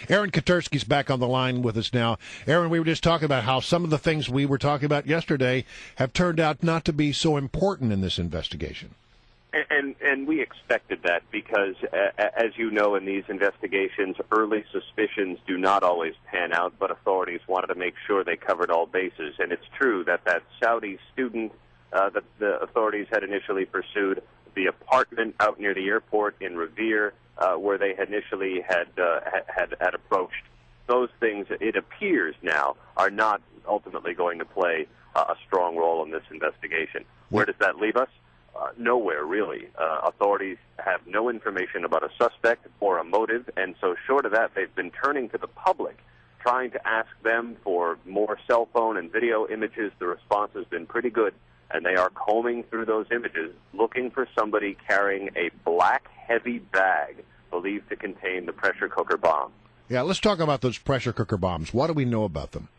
Aaron Katersky's back on the line with us now. Aaron, we were just talking about how some of the things we were talking about yesterday have turned out not to be so important in this investigation. And we expected that because, as you know, in these investigations, early suspicions do not always pan out, but authorities wanted to make sure they covered all bases. And it's true that Saudi student that the authorities had initially pursued, the apartment out near the airport in Revere, where they initially had approached, those things, it appears now, are not ultimately going to play a strong role in this investigation. Where does that leave us? Nowhere, really. Authorities have no information about a suspect or a motive, and so short of that, they've been turning to the public, trying to ask them for more cell phone and video images. The response has been pretty good, and they are combing through those images, looking for somebody carrying a black, heavy bag believed to contain the pressure cooker bomb. Yeah, let's talk about those pressure cooker bombs. What do we know about them?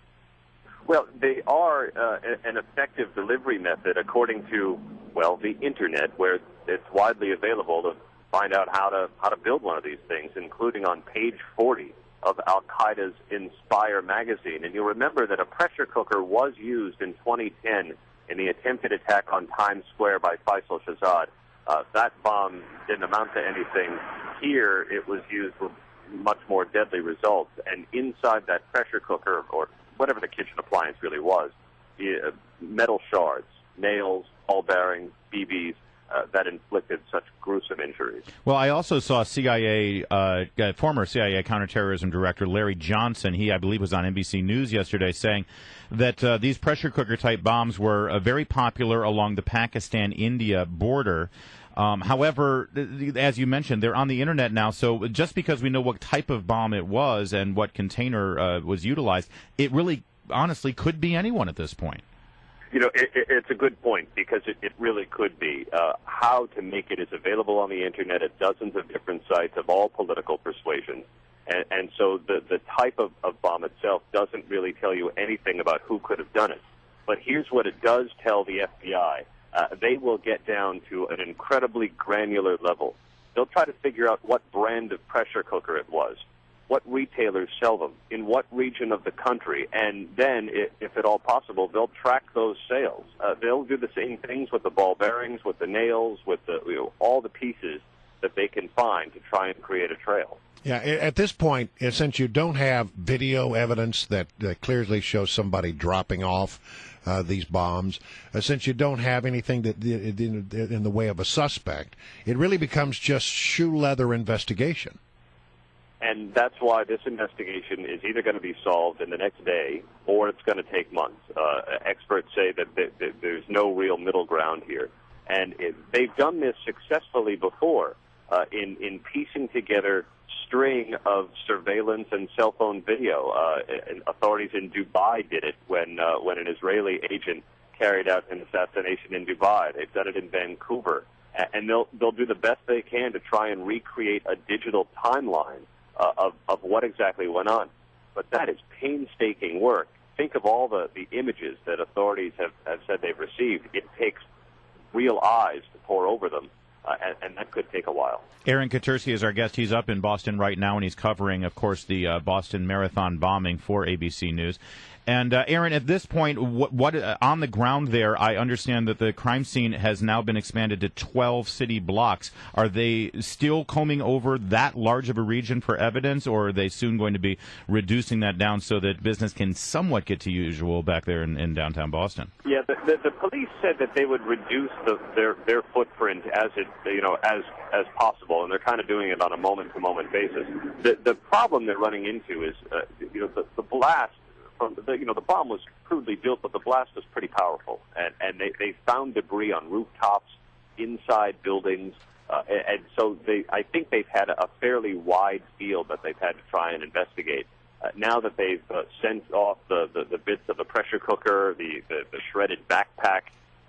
Well, they are an effective delivery method according to, well, the Internet, where it's widely available to find out how to build one of these things, including on page 40 of Al-Qaeda's Inspire magazine. And you'll remember that a pressure cooker was used in 2010 in the attempted attack on Times Square by Faisal Shahzad. That bomb didn't amount to anything. Here, it was used with much more deadly results. And inside that pressure cooker, or whatever the kitchen appliance really was, metal shards, nails, ball bearings, BBs, that inflicted such gruesome injuries. Well, I also saw former CIA counterterrorism director Larry Johnson. He, I believe, was on NBC News yesterday saying that these pressure cooker type bombs were very popular along the Pakistan-India border. However, as you mentioned, they're on the Internet now, so just because we know what type of bomb it was and what container was utilized, it really, honestly, could be anyone at this point. You know, it's a good point, because it really could be. How to make it is available on the Internet at dozens of different sites of all political persuasions. And so the type of bomb itself doesn't really tell you anything about who could have done it. But here's what it does tell the FBI. They will get down to an incredibly granular level. They'll try to figure out what brand of pressure cooker it was, what retailers sell them, in what region of the country, and then, if at all possible, they'll track those sales. They'll do the same things with the ball bearings, with the nails, with all the pieces that they can find to try and create a trail. Yeah, at this point, since you don't have video evidence that clearly shows somebody dropping off these bombs, since you don't have anything that in the way of a suspect, it really becomes just shoe leather investigation. And that's why this investigation is either going to be solved in the next day or it's going to take months. Experts say that there's no real middle ground here. And they've done this successfully before in piecing together string of surveillance and cell phone video. Authorities in Dubai did it when an Israeli agent carried out an assassination in Dubai. They've done it in Vancouver. And they'll do the best they can to try and recreate a digital timeline of what exactly went on. But that is painstaking work. Think of all the images that authorities have said they've received. It takes real eyes to pore over them, and that could take a while. Aaron Katersky is our guest. He's up in Boston right now, and he's covering, of course, the Boston Marathon bombing for ABC News. And, Aaron, at this point, what on the ground there, I understand that the crime scene has now been expanded to 12 city blocks. Are they still combing over that large of a region for evidence, or are they soon going to be reducing that down so that business can somewhat get to usual back there in downtown Boston? Yeah, the police said that they would reduce their footprint as possible, and they're kind of doing it on a moment-to-moment basis. The problem they're running into is the blast. The bomb was crudely built, but the blast was pretty powerful, and they found debris on rooftops, inside buildings, and so I think they've had a fairly wide field that they've had to try and investigate. Now that they've sent off the bits of the pressure cooker, the shredded backpack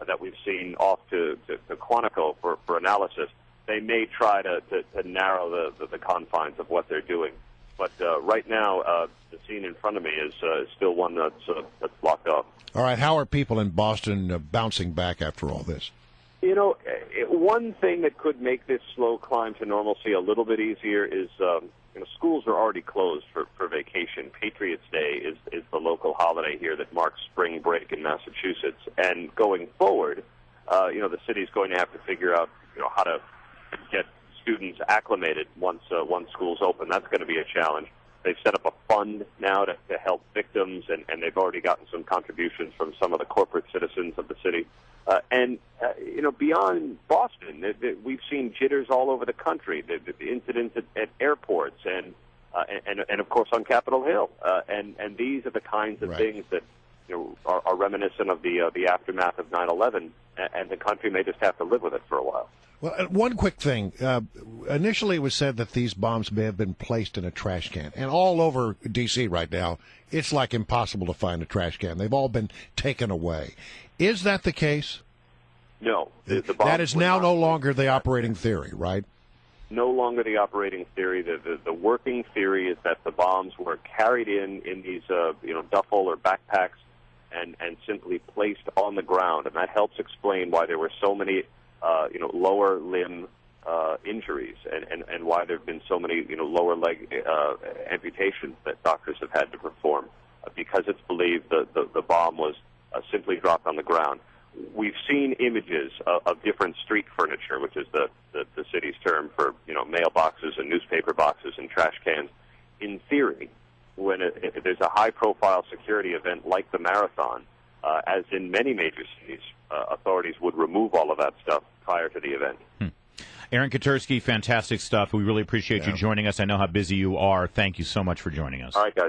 that we've seen off to Quantico for analysis, they may try to narrow the confines of what they're doing. But right now, the scene in front of me is still one that's blocked off. All right, how are people in Boston bouncing back after all this? One thing that could make this slow climb to normalcy a little bit easier is schools are already closed for vacation. Patriots Day is the local holiday here that marks spring break in Massachusetts. And going forward, the city's going to have to figure out, how to get students acclimated once schools open. That's going to be a challenge. They've set up a fund now to help victims, and they've already gotten some contributions from some of the corporate citizens of the city. Beyond Boston, we've seen jitters all over the country. The incidents at airports and of course on Capitol Hill. And these are the kinds of things that are reminiscent of the aftermath of 9/11, and the country may just have to live with it for a while. Well, one quick thing. Initially, it was said that these bombs may have been placed in a trash can. And all over D.C. right now, it's like impossible to find a trash can. They've all been taken away. Is that the case? No. That is now no longer the operating theory, right? No longer the operating theory. The working theory is that the bombs were carried in these duffel or backpacks and simply placed on the ground. And that helps explain why there were so many lower limb injuries and why there have been so many lower leg amputations that doctors have had to perform, because it's believed the bomb was simply dropped on the ground. We've seen images of different street furniture, which is the city's term for mailboxes and newspaper boxes and trash cans. In theory, when there's a high-profile security event like the marathon, as in many major cities, authorities would remove all of that stuff prior to the event. Aaron Katersky, fantastic stuff. We really appreciate you joining us. I know how busy you are. Thank you so much for joining us. All right, guys.